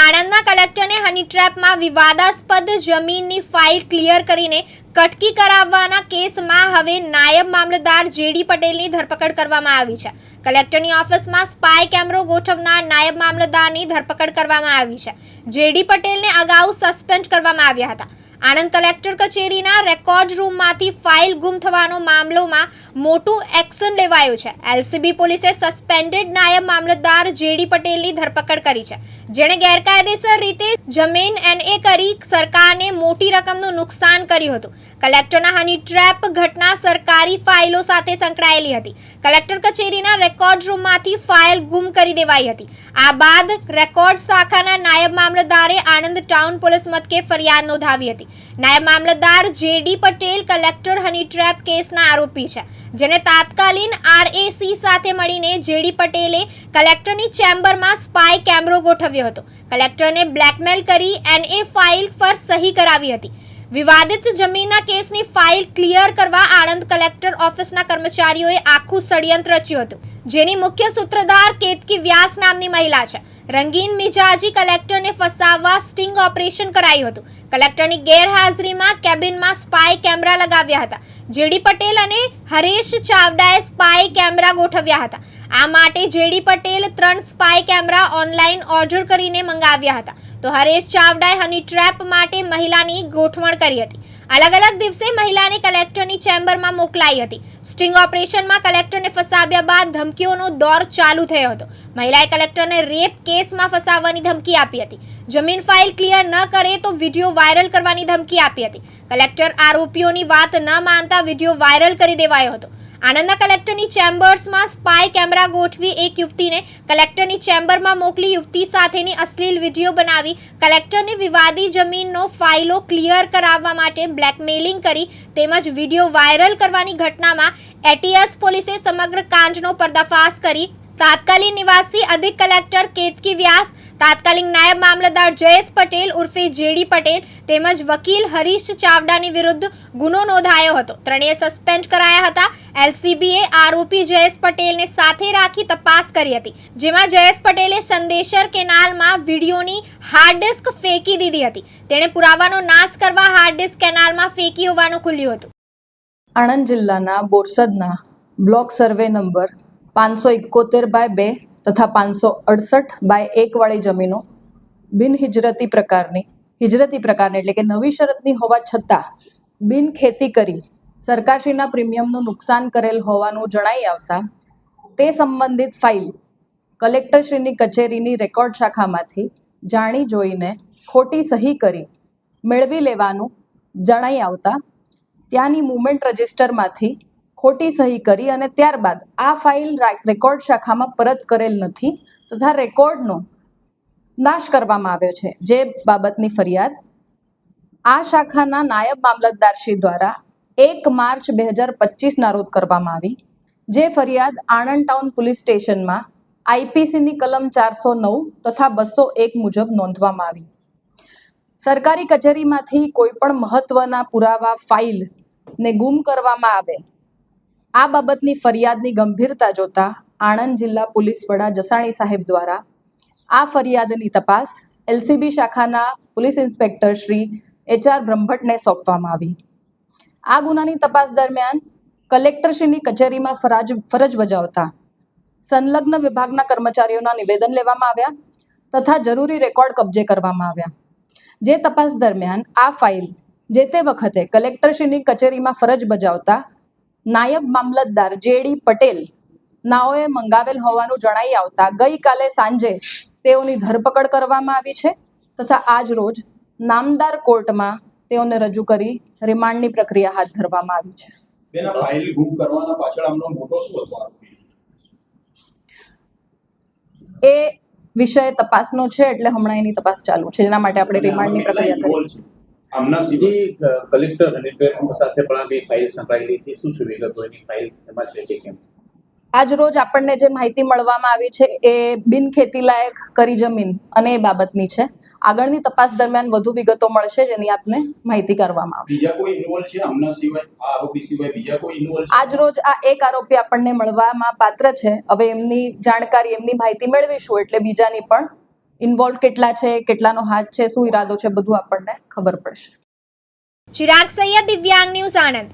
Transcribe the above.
આણંદના કલેક્ટરને હની ટ્રેપમાં વિવાદાસ્પદ જમીનની ફાઇલ ક્લિયર કરીને કટકી કરાવવાના કેસમાં હવે નાયબ મામલતદાર જેડી પટેલની ધરપકડ કરવામાં આવી છે। કલેક્ટરની ઓફિસમાં સ્પાય કેમેરો ગોઠવનાર નાયબ મામલતદારની ધરપકડ કરવામાં આવી છે। જેડી પટેલને અગાઉ સસ્પેન્ડ કરવામાં આવ્યા હતા। આણંદ કલેક્ટર કચેરીના રેકોર્ડ રૂમમાંથી ફાઇલ ગુમ થવાનો મામલોમાં મોટું એક્શન લેવાયું છે। એલસીબી પોલીસે સસ્પેન્ડેડ નાયબ મામલતદાર જેડી પટેલની ધરપકડ કરી છે, જેણે ગેરકાયદેસર રીતે જમીન એનએ કરી સરકારને મોટી રકમનું નુકસાન કર્યું હતું। કલેક્ટરના હની ટ્રેપ ઘટના સરકારી ફાઇલો સાથે સંકળાયેલી હતી। કલેક્ટર કચેરીના રેકોર્ડ રૂમમાંથી ફાઇલ ગુમ કરી દેવાઈ હતી। આ બાદ રેકોર્ડ શાખાના નાયબ મામલતદારે આણંદ ટાઉન પોલીસ મથકે ફરિયાદ નોંધાવી હતી। નાયબ મામલતદાર J D Patel collector honey trap કેસના આરોપી છે, જેને તાત્કાલિક આરએસી સાથે મળીને જેડી પટેલે કલેક્ટરની ચેમ્બરમાં સ્પાય કેમેરો ગોઠવ્યો હતો। કલેક્ટરને બ્લેકમેલ કરી એનએ ફાઇલ પર સહી કરાવી હતી। વિવાદિત જમીનના કેસની ફાઇલ ક્લિયર કરવા આણંદ કલેક્ટર ઓફિસના કર્મચારીઓએ આખું ષડયંત્ર રચ્યું હતું, જેની મુખ્ય સૂત્રધાર કેતકી વ્યાસ નામની મહિલા છે। રંગીન મિજાજી કલેક્ટરને ફસાવવા સ્ટિંગ ઓપરેશન કરાયું હતું। કલેક્ટરની ગેરહાજરીમાં કેબિનમાં સ્પાય કેમેરા લગાવ્યા હતા। જેડી પટેલ અને હરેશ ચાવડાએ સ્પાય કેમેરા ગોઠવ્યા હતા। આ માટે JD Patel 3 spy camera online order કરીને મંગાવ્યા હતા, તો હરેશ ચાવડાએ હની ટ્રેપ માટે મહિલાની ગોઠવણ કરી હતી। અલગ અલગ દિવસે મહિલાને કલેક્ટરની ચેમ્બરમાં મોકલાઈ હતી। સ્ટિંગ ઓપરેશનમાં કલેક્ટરને ફસાવ્યા બાદ ધમકીઓનો દોર ચાલુ થયો હતો। મહિલાએ કલેક્ટરને રેપ કેસમાં ફસાવવાની ધમકી આપી હતી। જમીન ફાઇલ ક્લિયર ન કરે તો વિડીયો વાયરલ કરવાની ધમકી આપી હતી। કલેક્ટર આરોપીઓની વાત ન માનતા વિડીયો વાયરલ કરી દેવાયો હતો। આણંદના કલેક્ટરની ચેમ્બર્સમાં સ્પાય કેમેરા ગોઠવી એક યુવતીને કલેક્ટરની ચેમ્બરમાં મોકલી યુવતી સાથેની અશ્લીલ વિડીયો બનાવી કલેક્ટરને વિવાદી જમીનનો ફાઇલો ક્લિયર કરાવવા માટે બ્લેકમેલિંગ કરી તેમજ વિડીયો વાયરલ કરવાની ઘટનામાં એટીએસ પોલીસે સમગ્ર કાંડનો પર્દાફાશ કરી તાત્કાલિક નિવાસી અધિક કલેક્ટર કેતકી વ્યાસ, તાત્કાલિક નાયબ મામલતદાર જયેશ પટેલ ઉર્ફે જેડી પટેલ તેમજ વકીલ હરીશ ચાવડાની વિરુદ્ધ ગુનો નોંધાયો હતો। ત્રણેય સસ્પેન્ડ કરાયા હતા। એલસીબીએ આરોપી જયેશ પટેલને સાથે રાખી તપાસ કરી હતી, જેમાં જયેશ પટેલે સંદેશર કેનાલમાં વિડીયોની હાર્ડ ડિસ્ક ફેંકી દીધી હતી। તેણે પુરાવાનો નાશ કરવા હાર્ડ ડિસ્ક કેનાલમાં ફેંકી હોવાનું ખુલ્યું હતું। આણંદ જિલ્લાના બોરસદના બ્લોક સર્વે નંબર 571/2 તથા 568/1 વાળી જમીનો હિજરતી પ્રકારની એટલે કે નવી શરતની હોવા છતાં બિન ખેતી કરી સરકારશ્રીના પ્રીમિયમનું નુકસાન કરેલ હોવાનું જણાઈ આવતા તે સંબંધિત ફાઇલ કલેક્ટરશ્રીની કચેરીની રેકોર્ડ શાખામાંથી જાણી જોઈને ખોટી સહી કરી મેળવી લેવાનું જણાઈ આવતા ત્યાંની મુવમેન્ટ રજિસ્ટરમાંથી ખોટી સહી કરી અને ત્યારબાદ આ ફાઇલ રેકોર્ડ શાખામાં પરત કરેલ નથી તથા રેકોર્ડનો નાશ કરવામાં આવ્યો છે, જે બાબતની ફરિયાદ આ શાખાના નાયબ મામલતદારશ્રી દ્વારા 1 માર્ચ 2025ના રોજ કરવામાં આવી। જે ફરિયાદ આણંદ ટાઉન પોલીસ સ્ટેશનમાં આઈપીસીની કલમ 409 તથા 201 મુજબ નોંધવામાં આવી। સરકારી કચેરીમાંથી કોઈ પણ મહત્વના પુરાવા ફાઇલ ને ગુમ કરવામાં આવે આ બાબતની ફરિયાદની ગંભીરતા જોતા આણંદ જિલ્લા પોલીસ વડા જસાણી સાહેબ દ્વારા આ ફરિયાદની તપાસ એલસીબી શાખાના પોલીસ ઇન્સ્પેક્ટર શ્રી HR બ્રહ્મભટ્ટને સોંપવામાં આવી। આ ગુનાની તપાસ દરમિયાન કલેક્ટરશ્રીની કચેરીમાં ફરજ બજાવતા સંલગ્ન વિભાગના કર્મચારીઓના નિવેદન લેવામાં આવ્યા તથા જરૂરી રેકોર્ડ કબજે કરવામાં આવ્યા। જે તપાસ દરમિયાન આ ફાઇલ જે તે વખતે કલેક્ટરશ્રીની કચેરીમાં ફરજ બજાવતા નાયબ મામલતદાર જેડી પટેલ નાઓએ મંગાવેલ હોવાનું જણાઈ આવતા ગઈકાલે સાંજે તેઓની ધરપકડ કરવામાં આવી છે તથા આજ રોજ નામદાર કોર્ટમાં તેઓને રજૂ કરી રિમાન્ડની પ્રક્રિયા હાથ ધરવામાં આવી છે। તેના ફાઇલ ગુમ કરવાના પાછળ આમનો મોટો શું હતો? એ વિષય તપાસનો છે, એટલે હમણાં એની તપાસ ચાલુ છે, જેના માટે આપણે રિમાન્ડની પ્રક્રિયા કરી છે। આમના સીધી કલેક્ટર અને સાથે પણ આ ફાઇલ સંકળાયેલી છે, શું છે વિગતો એની ફાઇલ એમાં છે કે કેમ? આજ રોજ આપણને જે માહિતી મળવામાં આવી છે એ બિન ખેતી લાયક કરી જમીન અને એ બાબતની છે। આગળની તપાસ દરમિયાન વધુ વિગતો મળશે, જેની આપને માહિતી કરવામાં આવશે। બીજા કોઈ ઇન્વોલ્વ છે આમના સિવાય, આ આરોપી સિવાય બીજા કોઈ ઇન્વોલ્વ છે? આજ રોજ આ એક આરોપી આપણને મળવામાં પાત્ર છે। હવે એમની જાણકારી, એમની માહિતી મેળવીશું એટલે બીજાની પણ ઇન્વોલ્વ કેટલા છે, કેટલાનો હાથ છે, શું ઈરાદો છે, બધું આપણને ખબર પડશે. ચિરાગ સૈયદ, દિવ્યાંગ ન્યૂઝ, આણંદ.